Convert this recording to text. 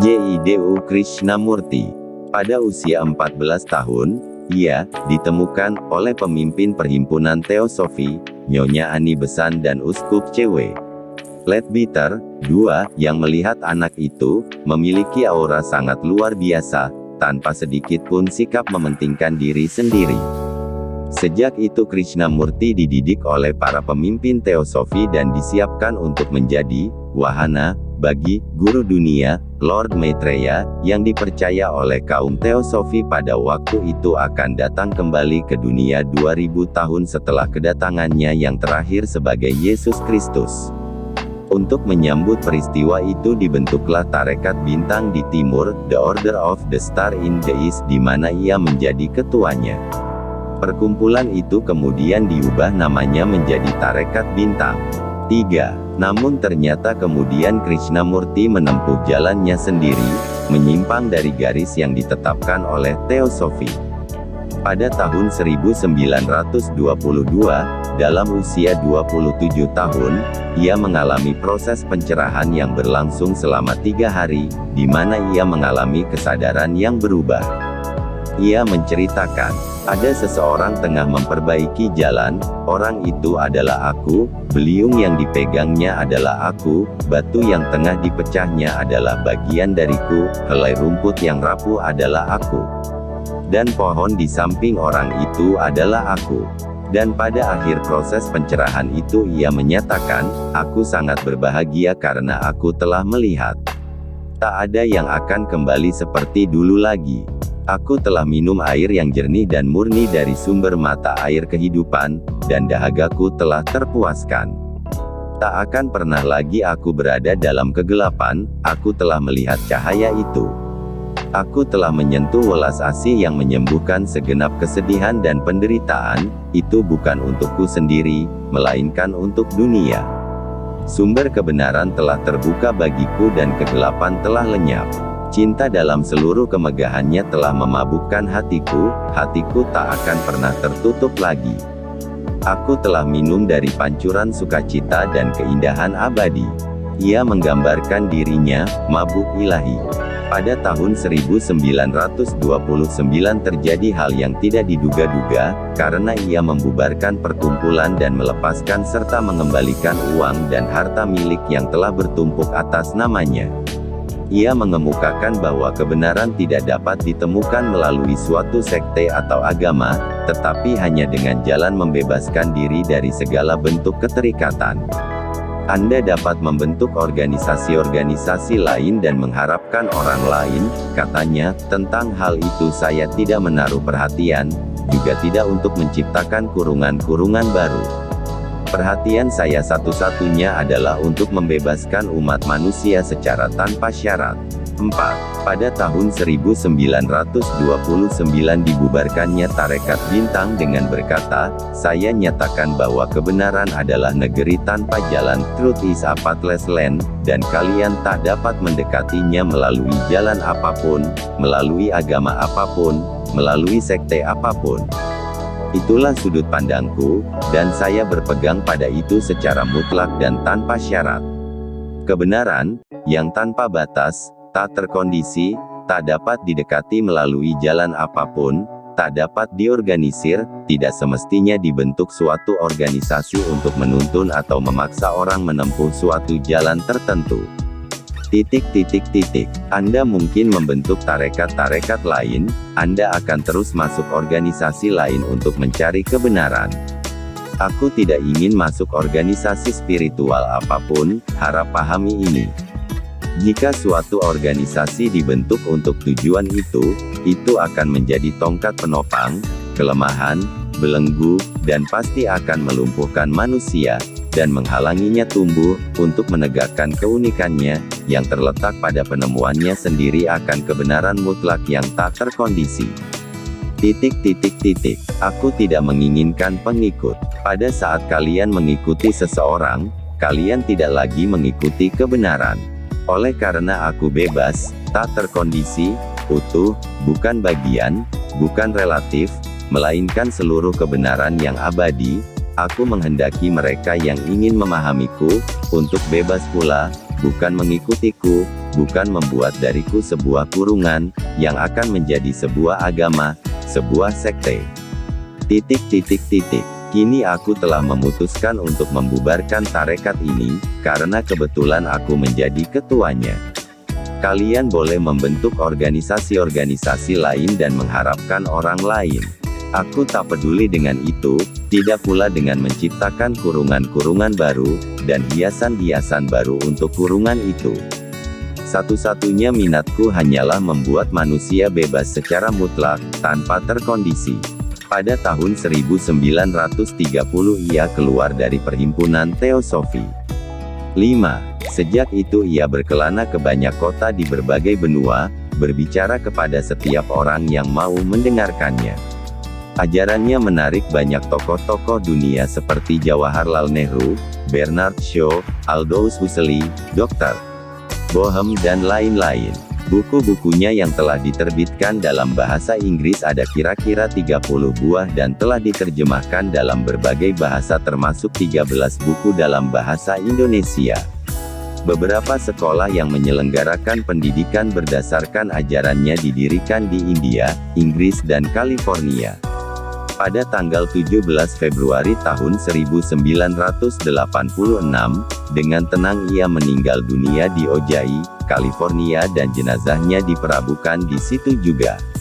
Yidu Krishnamurti. Pada usia 14 tahun, ia ditemukan oleh pemimpin Perhimpunan Teosofi, Nyonya Ani Besan dan Uskup Cw. Leadbeater, II, yang melihat anak itu memiliki aura sangat luar biasa, tanpa sedikit pun sikap mementingkan diri sendiri. Sejak itu Krishnamurti dididik oleh para pemimpin teosofi dan disiapkan untuk menjadi wahana bagi guru dunia, Lord Maitreya, yang dipercaya oleh kaum teosofi pada waktu itu akan datang kembali ke dunia 2000 tahun setelah kedatangannya yang terakhir sebagai Yesus Kristus. Untuk menyambut peristiwa itu dibentuklah Tarekat Bintang di Timur, The Order of the Star in the East, di mana ia menjadi ketuanya. Perkumpulan itu kemudian diubah namanya menjadi Tarekat Bintang 3. Namun ternyata kemudian Krishnamurti menempuh jalannya sendiri, menyimpang dari garis yang ditetapkan oleh teosofi. Pada tahun 1922, dalam usia 27 tahun, ia mengalami proses pencerahan yang berlangsung selama 3 hari, di mana ia mengalami kesadaran yang berubah. Ia menceritakan, ada seseorang tengah memperbaiki jalan, orang itu adalah aku, beliung yang dipegangnya adalah aku, batu yang tengah dipecahnya adalah bagian dariku, helai rumput yang rapuh adalah aku. Dan pohon di samping orang itu adalah aku. Dan pada akhir proses pencerahan itu ia menyatakan, aku sangat berbahagia karena aku telah melihat. Tak ada yang akan kembali seperti dulu lagi. Aku telah minum air yang jernih dan murni dari sumber mata air kehidupan, dan dahagaku telah terpuaskan. Tak akan pernah lagi aku berada dalam kegelapan, aku telah melihat cahaya itu. Aku telah menyentuh welas asih yang menyembuhkan segenap kesedihan dan penderitaan, itu bukan untukku sendiri, melainkan untuk dunia. Sumber kebenaran telah terbuka bagiku dan kegelapan telah lenyap. Cinta dalam seluruh kemegahannya telah memabukkan hatiku, hatiku tak akan pernah tertutup lagi. Aku telah minum dari pancuran sukacita dan keindahan abadi. Ia menggambarkan dirinya, mabuk ilahi. Pada tahun 1929 terjadi hal yang tidak diduga-duga, karena ia membubarkan perkumpulan dan melepaskan serta mengembalikan uang dan harta milik yang telah bertumpuk atas namanya. Ia mengemukakan bahwa kebenaran tidak dapat ditemukan melalui suatu sekte atau agama, tetapi hanya dengan jalan membebaskan diri dari segala bentuk keterikatan. Anda dapat membentuk organisasi-organisasi lain dan mengharapkan orang lain, katanya, tentang hal itu saya tidak menaruh perhatian, juga tidak untuk menciptakan kurungan-kurungan baru. Perhatian saya satu-satunya adalah untuk membebaskan umat manusia secara tanpa syarat. 4. Pada tahun 1929 dibubarkannya Tarekat Bintang dengan berkata, saya nyatakan bahwa kebenaran adalah negeri tanpa jalan, truth is a pathless land, dan kalian tak dapat mendekatinya melalui jalan apapun, melalui agama apapun, melalui sekte apapun. Itulah sudut pandangku, dan saya berpegang pada itu secara mutlak dan tanpa syarat. Kebenaran, yang tanpa batas, tak terkondisi, tak dapat didekati melalui jalan apapun, tak dapat diorganisir, tidak semestinya dibentuk suatu organisasi untuk menuntun atau memaksa orang menempuh suatu jalan tertentu. Anda mungkin membentuk tarekat-tarekat lain, Anda akan terus masuk organisasi lain untuk mencari kebenaran. Aku tidak ingin masuk organisasi spiritual apapun, harap pahami ini. Jika suatu organisasi dibentuk untuk tujuan itu akan menjadi tongkat penopang, kelemahan, belenggu, dan pasti akan melumpuhkan manusia, dan menghalanginya tumbuh, untuk menegakkan keunikannya, yang terletak pada penemuannya sendiri akan kebenaran mutlak yang tak terkondisi. Aku tidak menginginkan pengikut. Pada saat kalian mengikuti seseorang, kalian tidak lagi mengikuti kebenaran. Oleh karena aku bebas, tak terkondisi, utuh, bukan bagian, bukan relatif, melainkan seluruh kebenaran yang abadi, aku menghendaki mereka yang ingin memahamiku, untuk bebas pula, bukan mengikutiku, bukan membuat dariku sebuah kurungan, yang akan menjadi sebuah agama, sebuah sekte. Kini aku telah memutuskan untuk membubarkan tarekat ini, karena kebetulan aku menjadi ketuanya. Kalian boleh membentuk organisasi-organisasi lain dan mengharapkan orang lain. Aku tak peduli dengan itu, tidak pula dengan menciptakan kurungan-kurungan baru, dan hiasan-hiasan baru untuk kurungan itu. Satu-satunya minatku hanyalah membuat manusia bebas secara mutlak, tanpa terkondisi. Pada tahun 1930 ia keluar dari perhimpunan Teosofi. 5. Sejak itu ia berkelana ke banyak kota di berbagai benua, berbicara kepada setiap orang yang mau mendengarkannya. Ajarannya menarik banyak tokoh-tokoh dunia seperti Jawaharlal Nehru, Bernard Shaw, Aldous Huxley, Dr. Boehm dan lain-lain. Buku-bukunya yang telah diterbitkan dalam bahasa Inggris ada kira-kira 30 buah dan telah diterjemahkan dalam berbagai bahasa termasuk 13 buku dalam bahasa Indonesia. Beberapa sekolah yang menyelenggarakan pendidikan berdasarkan ajarannya didirikan di India, Inggris dan California. Pada tanggal 17 Februari tahun 1986, dengan tenang ia meninggal dunia di Ojai, California dan jenazahnya diperabukan di situ juga.